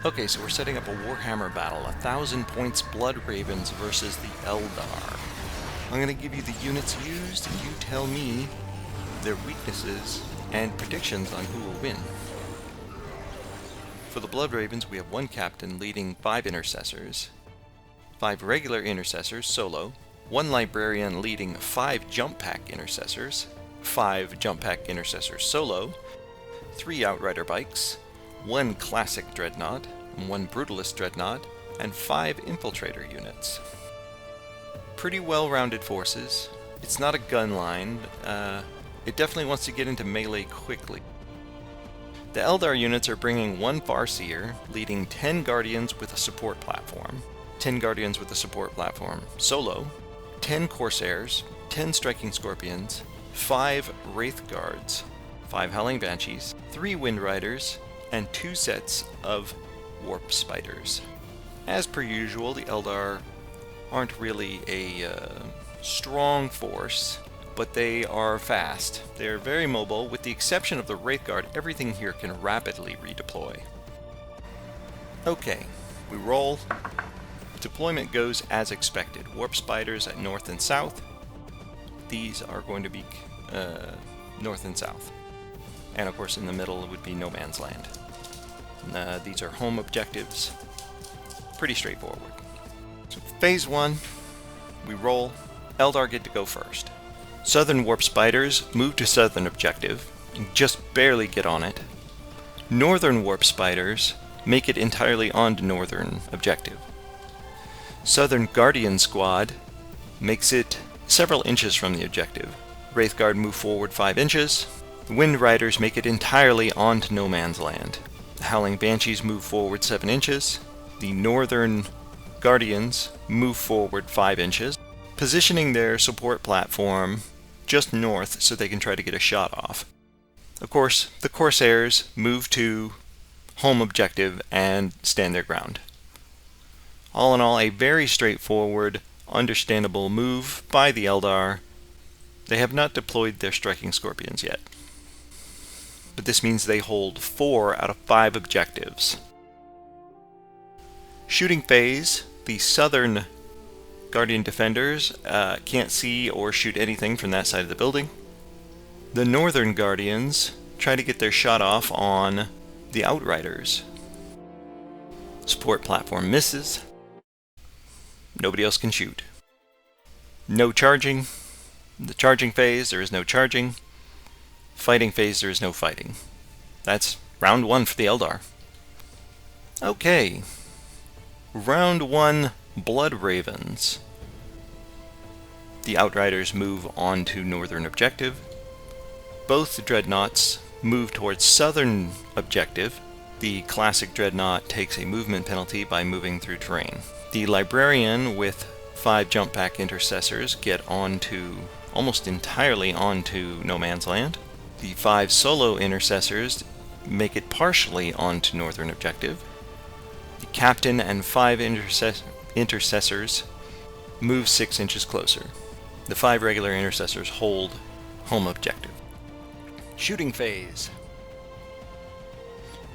Okay, so we're setting up a Warhammer battle, 1,000 points Blood Ravens versus the Eldar. I'm going to give you the units used, and you tell me their weaknesses and predictions on who will win. For the Blood Ravens, we have one captain leading 5 intercessors, 5 regular intercessors solo, 1 librarian leading 5 jump pack intercessors, 5 jump pack intercessors solo, 3 outrider bikes, 1 classic dreadnought, 1 brutalist dreadnought, and 5 infiltrator units. Pretty well-rounded forces. It's not a gun line. It definitely wants to get into melee quickly. The Eldar units are bringing 1 Farseer, leading 10 Guardians with a support platform, 10 Guardians with a support platform solo, 10 Corsairs, 10 Striking Scorpions, 5 Wraith Guards, 5 Howling Banshees, 3 Wind Riders, and 2 sets of Warp Spiders. As per usual, the Eldar aren't really a strong force, but they are fast. They're very mobile. With the exception of the Wraith Guard, everything here can rapidly redeploy. Okay, we roll. Deployment goes as expected. Warp Spiders at north and south. These are going to be north and south. And of course in the middle would be no man's land. These are home objectives. Pretty straightforward. So phase 1, we roll. Eldar get to go first. Southern Warp Spiders move to southern objective, and just barely get on it. Northern Warp Spiders make it entirely onto northern objective. Southern Guardian Squad makes it several inches from the objective. Wraith Guard move forward 5 inches. The Wind Riders make it entirely onto no man's land. The Howling Banshees move forward 7 inches. The Northern Guardians move forward 5 inches, positioning their support platform just north so they can try to get a shot off. Of course, the Corsairs move to home objective and stand their ground. All in all, a very straightforward, understandable move by the Eldar. They have not deployed their Striking Scorpions yet, but this means they hold 4 out of 5 objectives. Shooting phase, the Southern Guardian Defenders can't see or shoot anything from that side of the building. The Northern Guardians try to get their shot off on the Outriders. Support platform misses. Nobody else can shoot. No charging. The charging phase, there is no charging. Fighting phase, there is no fighting. That's round 1 for the Eldar. Okay. Round 1, Blood Ravens. The Outriders move on to northern objective. Both dreadnoughts move towards southern objective. The classic dreadnought takes a movement penalty by moving through terrain. The Librarian with 5 jump pack intercessors get almost entirely onto no man's land. The 5 solo intercessors make it partially onto northern objective. The captain and 5 intercessors move 6 inches closer. The 5 regular intercessors hold home objective. Shooting phase.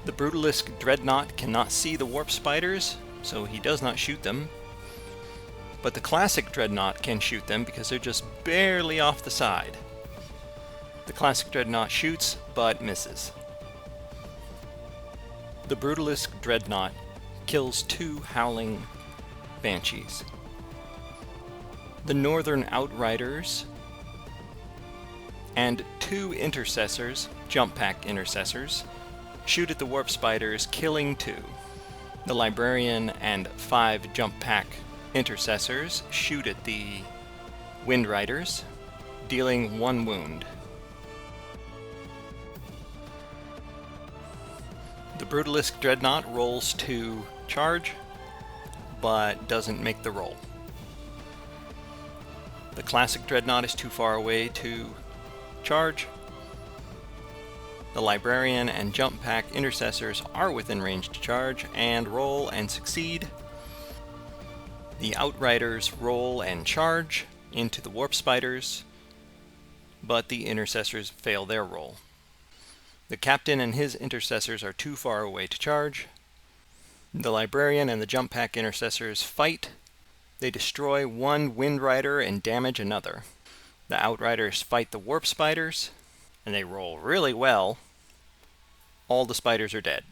The Brutalist Dreadnought cannot see the Warp Spiders, so he does not shoot them. But the Classic Dreadnought can shoot them because they're just barely off the side. The Classic Dreadnought shoots, but misses. The Brutalist Dreadnought kills 2 Howling Banshees. The Northern Outriders and 2 Intercessors, Jump Pack Intercessors, shoot at the Warp Spiders, killing 2. The Librarian and 5 Jump Pack Intercessors shoot at the Wind Riders, dealing 1 wound. The Brutalist Dreadnought rolls to charge, but doesn't make the roll. The Classic Dreadnought is too far away to charge. The Librarian and Jump Pack Intercessors are within range to charge and roll and succeed. The Outriders roll and charge into the Warp Spiders, but the Intercessors fail their roll. The captain and his intercessors are too far away to charge. The Librarian and the Jump Pack Intercessors fight. They destroy one Wind Rider and damage another. The Outriders fight the Warp Spiders, and they roll really well. All the spiders are dead.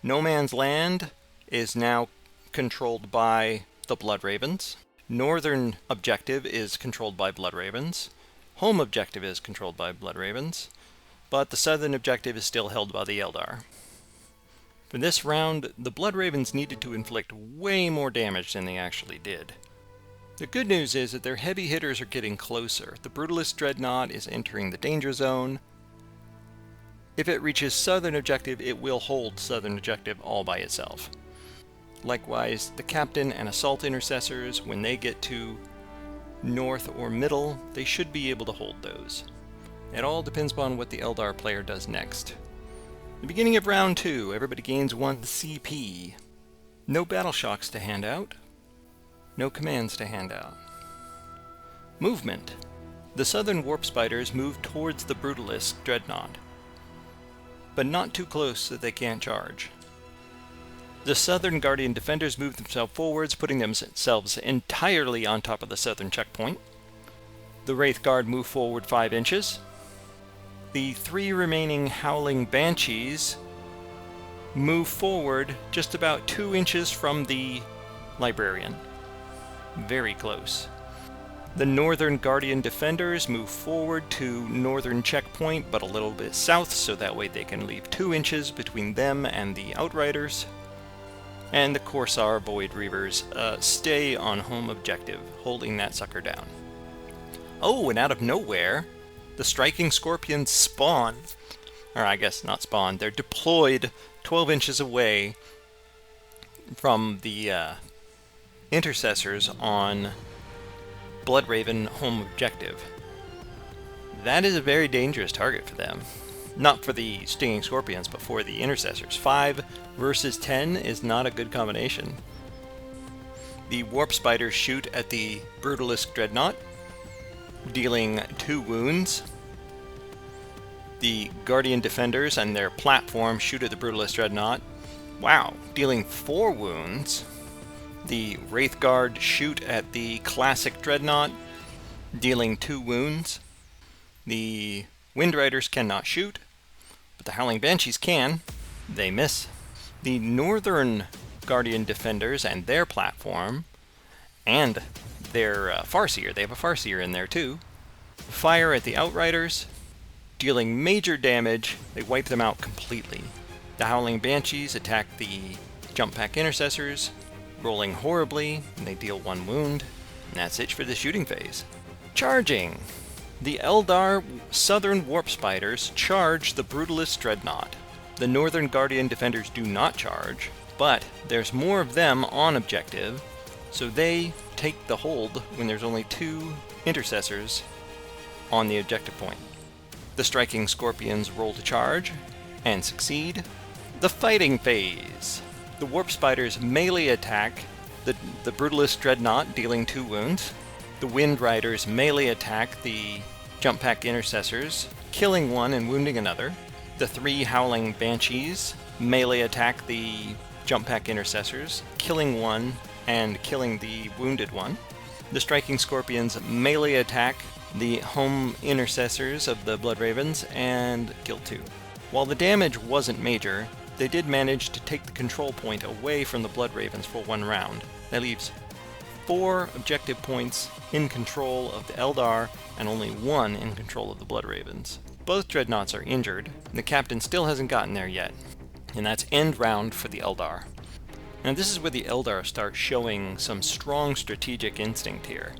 No Man's Land is now controlled by the Blood Ravens. Northern objective is controlled by Blood Ravens. Home objective is controlled by Blood Ravens. But the southern objective is still held by the Eldar. For this round, the Blood Ravens needed to inflict way more damage than they actually did. The good news is that their heavy hitters are getting closer. The Brutalist Dreadnought is entering the danger zone. If it reaches southern objective, it will hold southern objective all by itself. Likewise, the Captain and Assault Intercessors, when they get to north or middle, they should be able to hold those. It all depends upon what the Eldar player does next. The beginning of round 2, everybody gains 1 CP. No battle shocks to hand out. No commands to hand out. Movement. The southern Warp Spiders move towards the Brutalist Dreadnought, but not too close so they can't charge. The southern Guardian Defenders move themselves forwards, putting themselves entirely on top of the southern checkpoint. The Wraith Guard move forward 5 inches. The 3 remaining Howling Banshees move forward just about 2 inches from the Librarian. Very close. The Northern Guardian Defenders move forward to northern checkpoint, but a little bit south, so that way they can leave 2 inches between them and the Outriders. And the Corsair Void Reavers stay on home objective, holding that sucker down. Oh, and out of nowhere, the Striking Scorpions spawn. Or I guess not spawn, they're deployed 12 inches away from the Intercessors on Bloodraven home objective. That is a very dangerous target for them. Not for the Stinging Scorpions, but for the Intercessors. 5 versus 10 is not a good combination. The Warp Spiders shoot at the Brutalist Dreadnought, dealing 2 wounds. The Guardian Defenders and their platform shoot at the Brutalist Dreadnought. Wow, dealing 4 wounds. The Wraith Guard shoot at the Classic Dreadnought, dealing 2 wounds. The Wind Riders cannot shoot, but the Howling Banshees can. They miss. The Northern Guardian Defenders and their platform, and their Farseer, they have a Farseer in there too, fire at the Outriders, dealing major damage. They wipe them out completely. The Howling Banshees attack the Jump Pack Intercessors, rolling horribly, and they deal 1 wound. And that's it for the shooting phase. Charging! The Eldar Southern Warp Spiders charge the Brutalist Dreadnought. The Northern Guardian Defenders do not charge, but there's more of them on objective, so they take the hold when there's only 2 Intercessors on the objective point. The Striking Scorpions roll to charge, and succeed. The fighting phase. The Warp Spiders melee attack the Brutalist Dreadnought, dealing 2 wounds. The Wind Riders melee attack the Jump Pack Intercessors, killing 1 and wounding another. The 3 Howling Banshees melee attack the Jump Pack Intercessors, killing 1 and killing the wounded 1. The Striking Scorpions melee attack the home Intercessors of the Blood Ravens and kill 2. While the damage wasn't major, they did manage to take the control point away from the Blood Ravens for 1 round. That leaves 4 objective points in control of the Eldar and only 1 in control of the Blood Ravens. Both Dreadnoughts are injured, and the Captain still hasn't gotten there yet. And that's end round for the Eldar. Now this is where the Eldar start showing some strong strategic instinct here.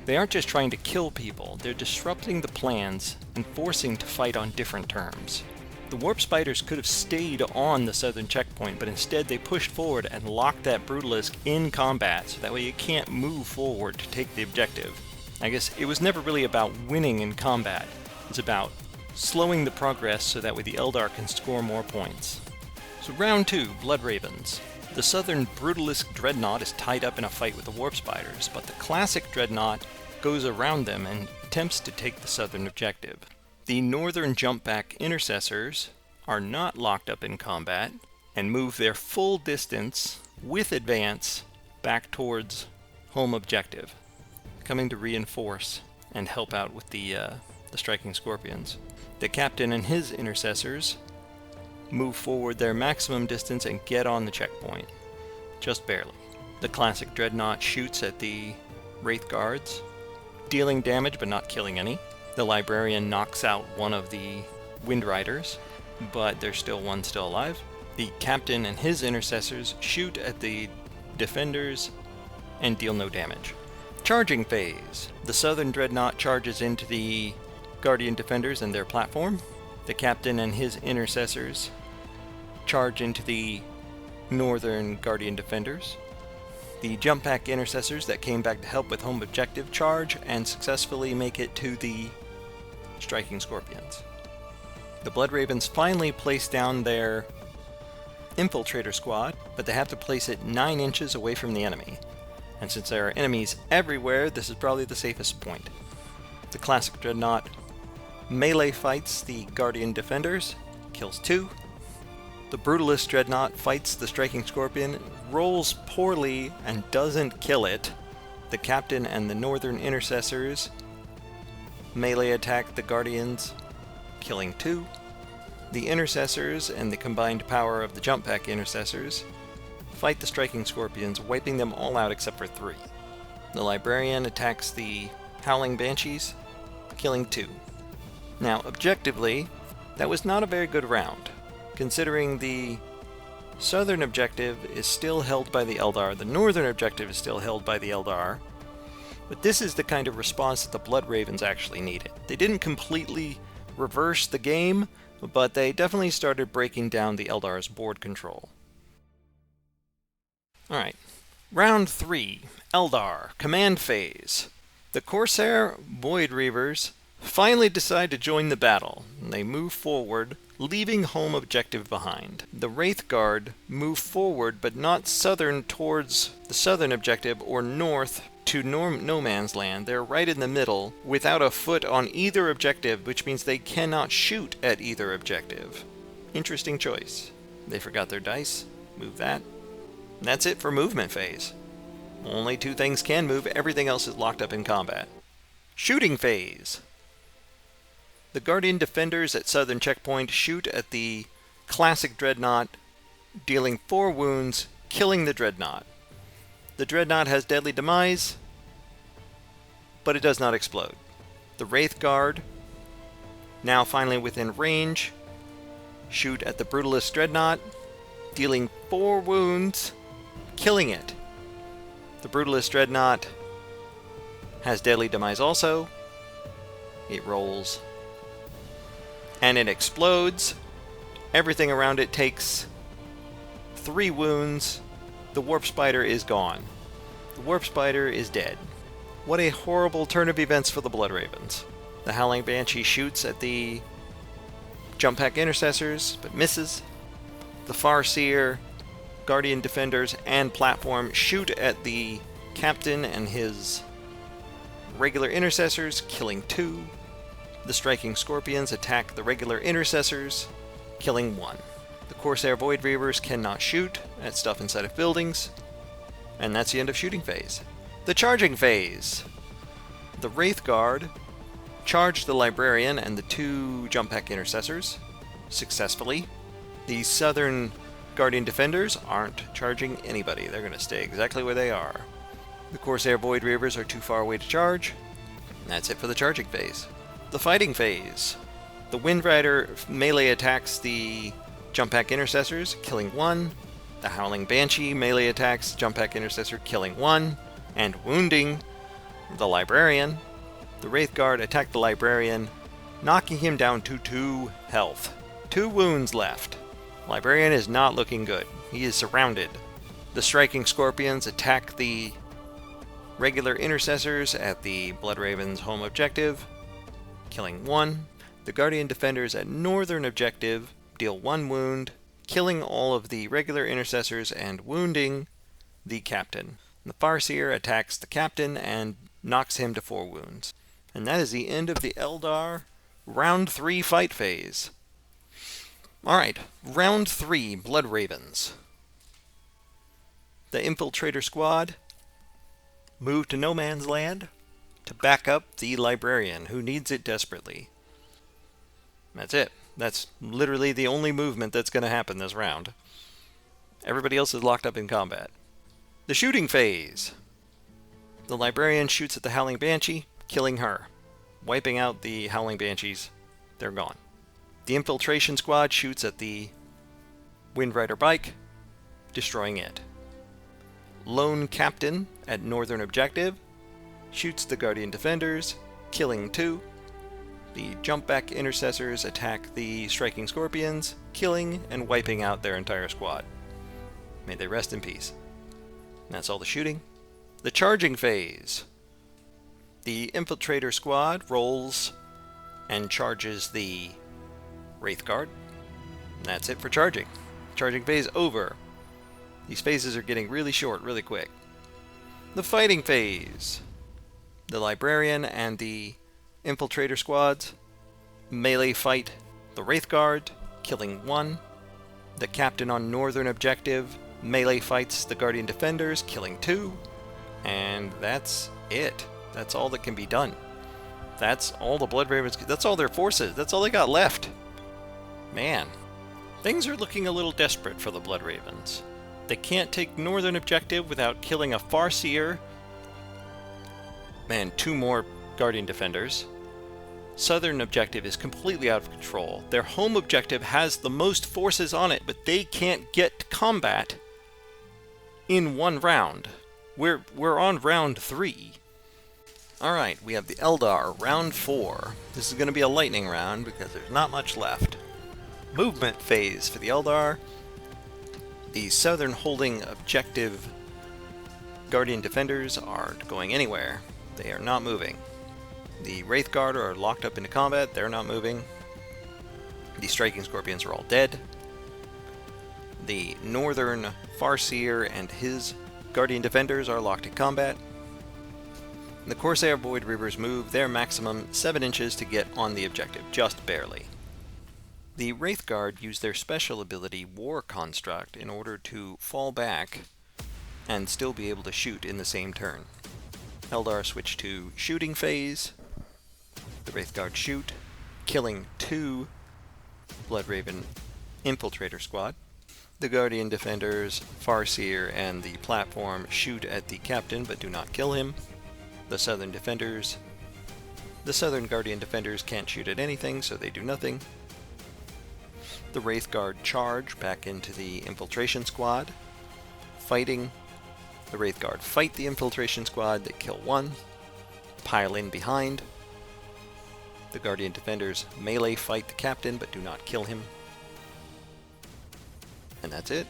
They aren't just trying to kill people, they're disrupting the plans and forcing to fight on different terms. The Warp Spiders could have stayed on the southern checkpoint, but instead they pushed forward and locked that Brutalisk in combat, so that way it can't move forward to take the objective. I guess it was never really about winning in combat. It's about slowing the progress so that way the Eldar can score more points. So round 2, Blood Ravens. The southern Brutalisk Dreadnought is tied up in a fight with the Warp Spiders, but the Classic Dreadnought goes around them and attempts to take the southern objective. The northern Jump Pack Intercessors are not locked up in combat, and move their full distance with advance back towards home objective, coming to reinforce and help out with the striking scorpions. The captain and his intercessors move forward their maximum distance and get on the checkpoint, just barely. The classic dreadnought shoots at the wraith guards, dealing damage but not killing any. The librarian knocks out one of the wind riders, but there's still one still alive. The captain and his intercessors shoot at the defenders and deal no damage. Charging phase. The southern dreadnought charges into the guardian defenders and their platform. The captain and his intercessors charge into the northern guardian defenders. The jump pack intercessors that came back to help with home objective charge and successfully make it to the striking scorpions. The Blood Ravens finally place down their infiltrator squad, but they have to place it 9 inches away from the enemy. And since there are enemies everywhere, this is probably the safest point. The classic dreadnought melee fights the guardian defenders, kills 2. The brutalist dreadnought fights the striking scorpion, rolls poorly and doesn't kill it. The captain and the northern intercessors melee attack the guardians, killing 2. The intercessors and the combined power of the jump pack intercessors fight the striking scorpions, wiping them all out except for 3. The librarian attacks the howling banshees, killing 2. Now, objectively, that was not a very good round, considering the southern objective is still held by the Eldar, the northern objective is still held by the Eldar, but this is the kind of response that the Blood Ravens actually needed. They didn't completely reverse the game, but they definitely started breaking down the Eldar's board control. Alright, round 3, Eldar, command phase. The Corsair Void Reavers finally decide to join the battle, and they move forward, leaving home objective behind. The Wraith Guard move forward, but not southern towards the southern objective or north to no man's land. They're right in the middle, without a foot on either objective, which means they cannot shoot at either objective. Interesting choice. They forgot their dice. Move that. That's it for movement phase. Only 2 things can move, everything else is locked up in combat. Shooting phase. The Guardian Defenders at Southern Checkpoint shoot at the classic Dreadnought, dealing 4 wounds, killing the Dreadnought. The Dreadnought has deadly demise, but it does not explode. The Wraith Guard, now finally within range, shoot at the Brutalist Dreadnought, dealing 4 wounds, killing it. The Brutalist Dreadnought has deadly demise also. It rolls and it explodes. Everything around it takes 3 wounds. The Warp Spider is gone. The Warp Spider is dead. What a horrible turn of events for the Blood Ravens. The Howling Banshee shoots at the Jump Pack Intercessors, but misses. The Farseer, Guardian Defenders, and Platform shoot at the Captain and his regular Intercessors, killing 2. The Striking Scorpions attack the regular Intercessors, killing 1. The Corsair Void Reavers cannot shoot at stuff inside of buildings, and that's the end of shooting phase. The charging phase. The Wraith Guard charged the Librarian and the 2 Jump Pack Intercessors successfully. The Southern Guardian Defenders aren't charging anybody. They're going to stay exactly where they are. The Corsair Void Reavers are too far away to charge. And that's it for the charging phase. The fighting phase. The Wind Rider melee attacks the Jump Pack Intercessors, killing 1. The Howling Banshee melee attacks Jump Pack Intercessor, killing 1, and wounding the Librarian. The Wraith Guard attack the Librarian, knocking him down to 2 health. 2 wounds left. Librarian is not looking good. He is surrounded. The Striking Scorpions attack the regular Intercessors at the Blood Ravens' home objective, killing 1. The Guardian Defenders at Northern Objective deal 1 wound, killing all of the regular Intercessors and wounding the Captain. The Farseer attacks the Captain and knocks him to 4 wounds. And that is the end of the Eldar Round 3 fight phase. Alright, round 3, Blood Ravens. The Infiltrator Squad moved to No Man's Land to back up the Librarian, who needs it desperately. That's it. That's literally the only movement that's going to happen this round. Everybody else is locked up in combat. The shooting phase. The Librarian shoots at the Howling Banshee, killing her. Wiping out the Howling Banshees. They're gone. The Infiltration Squad shoots at the Windrider bike, destroying it. Lone Captain at Northern Objective shoots the Guardian Defenders, killing 2. The Jumpback Intercessors attack the Striking Scorpions, killing and wiping out their entire squad. May they rest in peace. That's all the shooting. The charging phase. The Infiltrator Squad rolls and charges the Wraithguard. That's it for charging. Charging phase over. These phases are getting really short, really quick. The fighting phase. The Librarian and the Infiltrator Squads melee fight the Wraithguard, killing 1. The Captain on Northern Objective melee fights the Guardian Defenders, killing 2. And that's it. That's all that can be done. That's all the Blood Ravens. That's all their forces. That's all they got left. Man, things are looking a little desperate for the Blood Ravens. They can't take Northern Objective without killing a Farseer and 2 more Guardian Defenders. Southern Objective is completely out of control. Their home objective has the most forces on it, but they can't get to combat in one round. We're on round 3. Alright, we have the Eldar, round 4. This is going to be a lightning round because there's not much left. Movement phase for the Eldar. The Southern holding objective Guardian Defenders aren't going anywhere. They are not moving. The Wraithguard are locked up into combat. They're not moving. The Striking Scorpions are all dead. The Northern Farseer and his Guardian Defenders are locked in combat. The Corsair Void Reavers move their maximum 7 inches to get on the objective, just barely. The Wraithguard use their special ability War Construct in order to fall back and still be able to shoot in the same turn. Eldar switch to shooting phase. The Wraithguard shoot, killing 2 Bloodraven Infiltrator Squad. The Guardian Defenders, Farseer, and the platform shoot at the Captain but do not kill him. The Southern Guardian Defenders can't shoot at anything, so they do nothing. The Wraithguard charge back into the Infiltration Squad, fighting. The Wraithguard fight the Infiltration Squad, they kill 1, pile in behind. The Guardian Defenders melee fight the Captain but do not kill him. And that's it.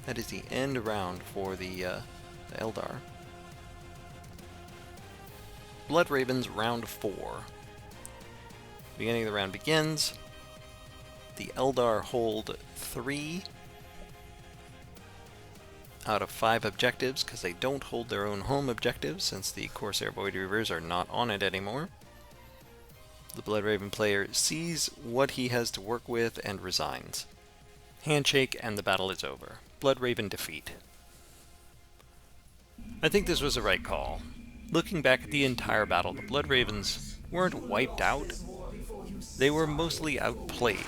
That is the end round for the Eldar. Blood Ravens round 4. Beginning of the round begins. The Eldar hold 3 out of 5 objectives because they don't hold their own home objectives since the Corsair Void Reavers are not on it anymore. The Blood Raven player sees what he has to work with and resigns. Handshake and the battle is over. Blood Raven defeat. I think this was the right call. Looking back at the entire battle, the Blood Ravens weren't wiped out. They were mostly outplayed.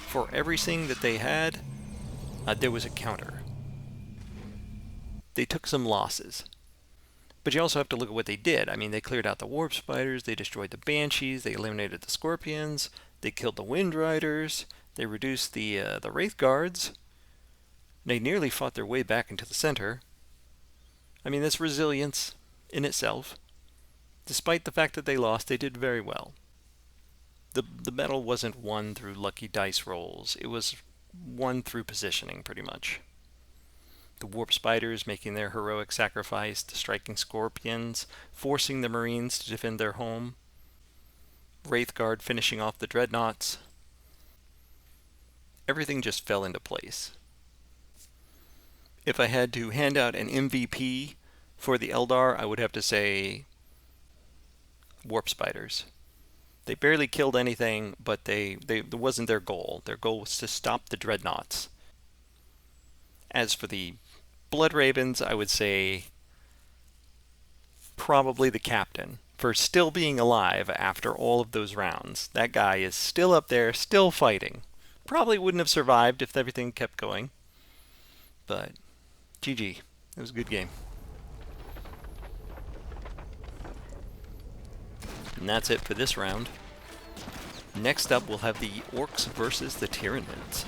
For everything that they had, there was a counter. They took some losses. But you also have to look at what they did. I mean, they cleared out the Warp Spiders, they destroyed the Banshees, they eliminated the Scorpions, they killed the Wind Riders, they reduced the Wraith Guards. They nearly fought their way back into the center. I mean, that's resilience in itself. Despite the fact that they lost, they did very well. The battle wasn't won through lucky dice rolls. It was won through positioning, pretty much. The Warp Spiders making their heroic sacrifice, the Striking Scorpions forcing the Marines to defend their home, Wraithguard finishing off the Dreadnoughts. Everything just fell into place. If I had to hand out an MVP for the Eldar, I would have to say Warp Spiders. They barely killed anything, but it wasn't their goal. Their goal was to stop the dreadnoughts. As for the Blood Ravens, I would say probably the captain, for still being alive after all of those rounds. That guy is still up there, still fighting. Probably wouldn't have survived if everything kept going. But GG. It was a good game. And that's it for this round. Next up, we'll have the Orcs versus the Tyranids.